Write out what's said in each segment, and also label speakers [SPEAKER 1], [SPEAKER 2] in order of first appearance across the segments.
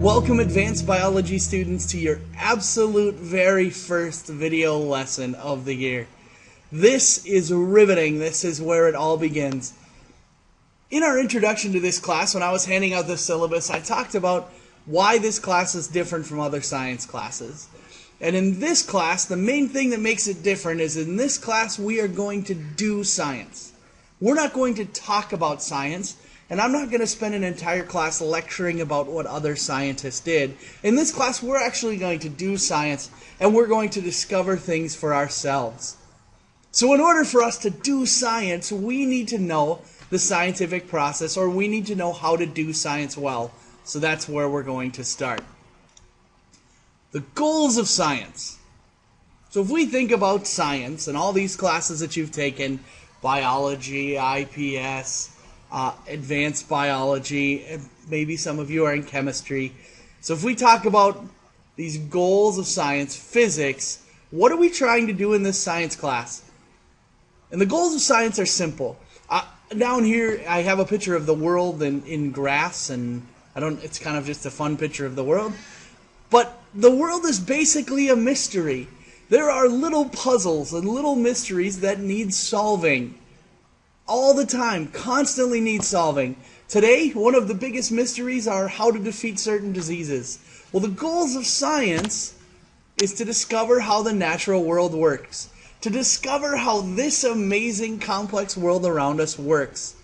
[SPEAKER 1] Welcome advanced biology students to your absolute very first video lesson of the year. This is riveting. This is where it all begins. In our introduction to this class, when I was handing out the syllabus, I talked about why this class is different from other science classes. And in this class, the main thing that makes it different is in this class we are going to do science. We're not going to talk about science. And I'm not going to spend an entire class lecturing about what other scientists did. In this class, we're actually going to do science, and we're going to discover things for ourselves. So in order for us to do science, we need to know the scientific process, or we need to know how to do science well. So that's where we're going to start. The goals of science. So if we think about science and all these classes that you've taken, biology, IPS, advanced biology, and maybe some of you are in chemistry. So if we talk about these goals of science, physics, what are we trying to do in this science class? And the goals of science are simple. Down here I have a picture of the world in grass, and it's kind of just a fun picture of the world. But the world is basically a mystery. There are little puzzles and little mysteries that need solving. All the time, constantly need solving. Today, one of the biggest mysteries are how to defeat certain diseases. Well, the goals of science is to discover how the natural world works. To discover how this amazing, complex world around us works.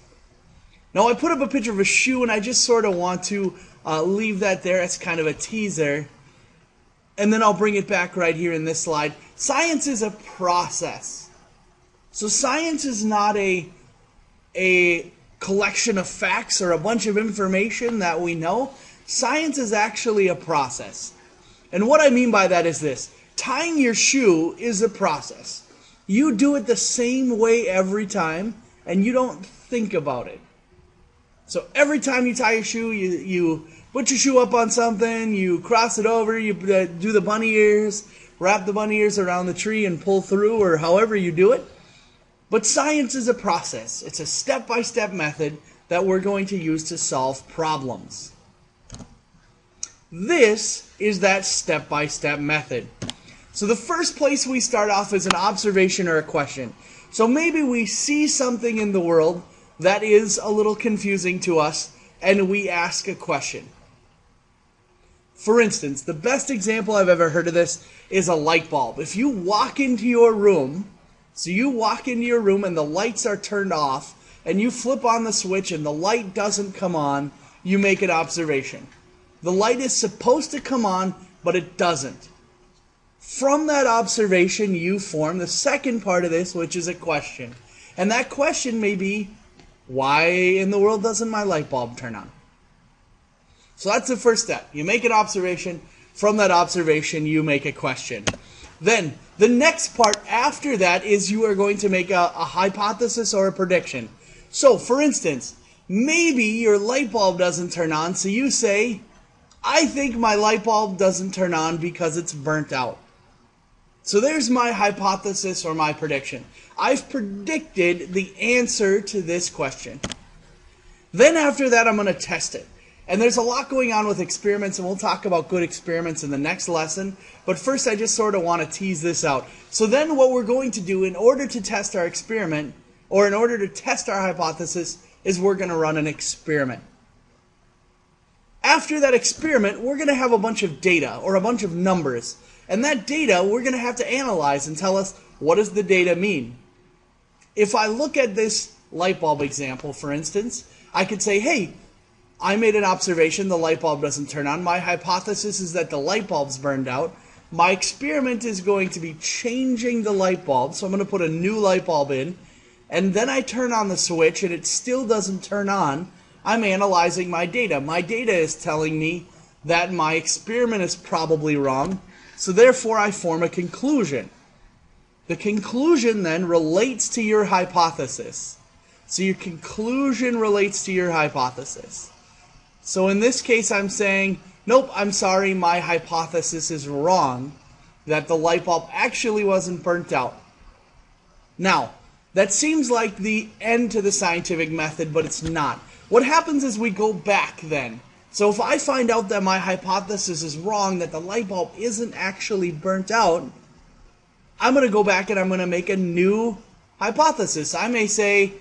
[SPEAKER 1] Now, I put up a picture of a shoe, and I just sort of want to leave that there as kind of a teaser. And then I'll bring it back right here in this slide. Science is a process. So science is not a collection of facts or a bunch of information that we know. Science is actually a process. And what I mean by that is this. Tying your shoe is a process. You do it the same way every time, and you don't think about it. So every time you tie your shoe, you put your shoe up on something, you cross it over, you do the bunny ears, wrap the bunny ears around the tree and pull through, or however you do it. But science is a process. It's a step-by-step method that we're going to use to solve problems. This is that step-by-step method. So the first place we start off is an observation or a question. So maybe we see something in the world that is a little confusing to us, and we ask a question. For instance, the best example I've ever heard of this is a light bulb. If you walk into your room, so you walk into your room and the lights are turned off, and you flip on the switch and the light doesn't come on, you make an observation. The light is supposed to come on, but it doesn't. From that observation, you form the second part of this, which is a question. And that question may be, why in the world doesn't my light bulb turn on? So that's the first step. You make an observation. From that observation, you make a question. Then, the next part after that is you are going to make a hypothesis or a prediction. So, for instance, maybe your light bulb doesn't turn on, so you say, I think my light bulb doesn't turn on because it's burnt out. So there's my hypothesis or my prediction. I've predicted the answer to this question. Then after that, I'm going to test it. And there's a lot going on with experiments, and we'll talk about good experiments in the next lesson. But first, I just sort of want to tease this out. So then what we're going to do in order to test our experiment, or in order to test our hypothesis, is we're going to run an experiment. After that experiment, we're going to have a bunch of data, or a bunch of numbers. And that data, we're going to have to analyze and tell us, what does the data mean? If I look at this light bulb example, for instance, I could say, hey, I made an observation, the light bulb doesn't turn on. My hypothesis is that the light bulb's burned out. My experiment is going to be changing the light bulb, so I'm going to put a new light bulb in, and then I turn on the switch and it still doesn't turn on. I'm analyzing my data. My data is telling me that my experiment is probably wrong, so therefore I form a conclusion. The conclusion then relates to your hypothesis. So your conclusion relates to your hypothesis. So in this case, I'm saying, nope, I'm sorry, my hypothesis is wrong, that the light bulb actually wasn't burnt out. Now, that seems like the end to the scientific method, but it's not. What happens is we go back then. So if I find out that my hypothesis is wrong, that the light bulb isn't actually burnt out, I'm going to go back and I'm going to make a new hypothesis. I may say,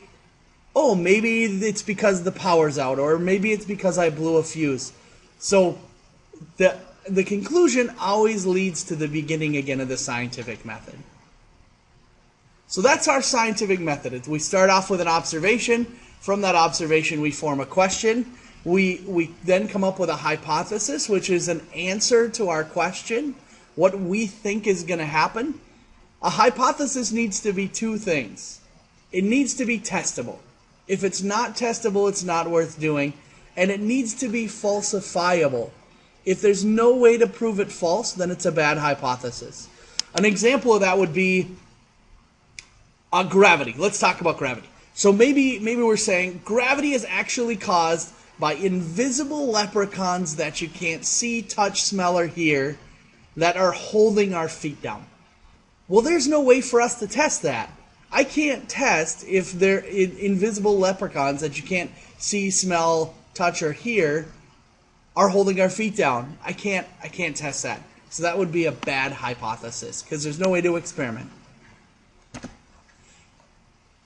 [SPEAKER 1] oh, maybe it's because the power's out, or maybe it's because I blew a fuse. So the conclusion always leads to the beginning again of the scientific method. So that's our scientific method. We start off with an observation. From that observation, we form a question. We then come up with a hypothesis, which is an answer to our question, what we think is going to happen. A hypothesis needs to be two things. It needs to be testable. If it's not testable, it's not worth doing. And it needs to be falsifiable. If there's no way to prove it false, then it's a bad hypothesis. An example of that would be gravity. Let's talk about gravity. So maybe we're saying gravity is actually caused by invisible leprechauns that you can't see, touch, smell, or hear that are holding our feet down. Well, there's no way for us to test that. I can't test if they're invisible leprechauns that you can't see, smell, touch, or hear are holding our feet down. I can't test that. So that would be a bad hypothesis because there's no way to experiment.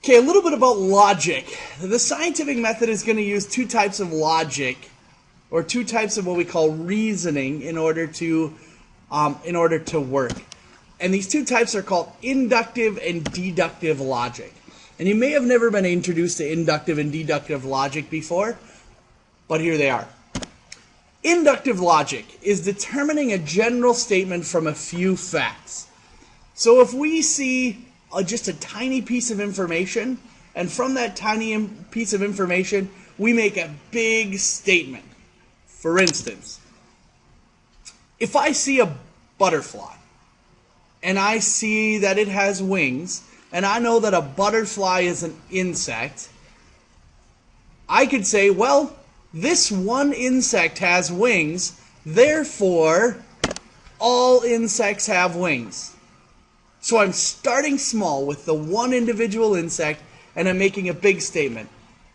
[SPEAKER 1] Okay, a little bit about logic. The scientific method is going to use two types of logic, or two types of what we call reasoning, in order to work. And these two types are called inductive and deductive logic. And you may have never been introduced to inductive and deductive logic before, but here they are. Inductive logic is determining a general statement from a few facts. So if we see just a tiny piece of information, and from that tiny piece of information, we make a big statement. For instance, if I see a butterfly, and I see that it has wings, and I know that a butterfly is an insect, I could say, well, this one insect has wings, therefore all insects have wings. So I'm starting small with the one individual insect, and I'm making a big statement.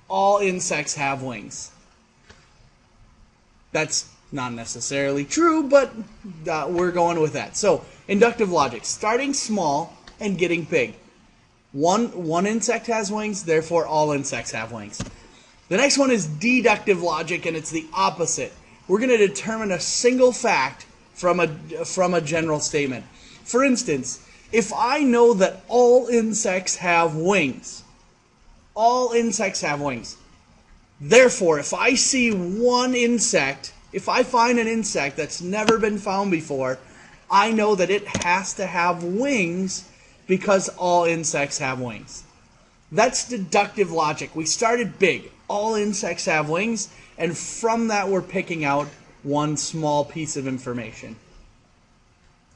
[SPEAKER 1] All insects have wings. That's not necessarily true, but we're going with that. So, inductive logic, starting small and getting big. One insect has wings, therefore all insects have wings. The next one is deductive logic, and it's the opposite. We're going to determine a single fact from a general statement. For instance, if I know that all insects have wings, all insects have wings. Therefore, if I see one insect, if I find an insect that's never been found before, I know that it has to have wings because all insects have wings. That's deductive logic. We started big. All insects have wings, and from that we're picking out one small piece of information.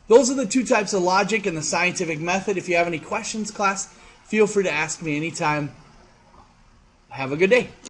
[SPEAKER 1] Those are the two types of logic in the scientific method. If you have any questions, class, feel free to ask me anytime. Have a good day.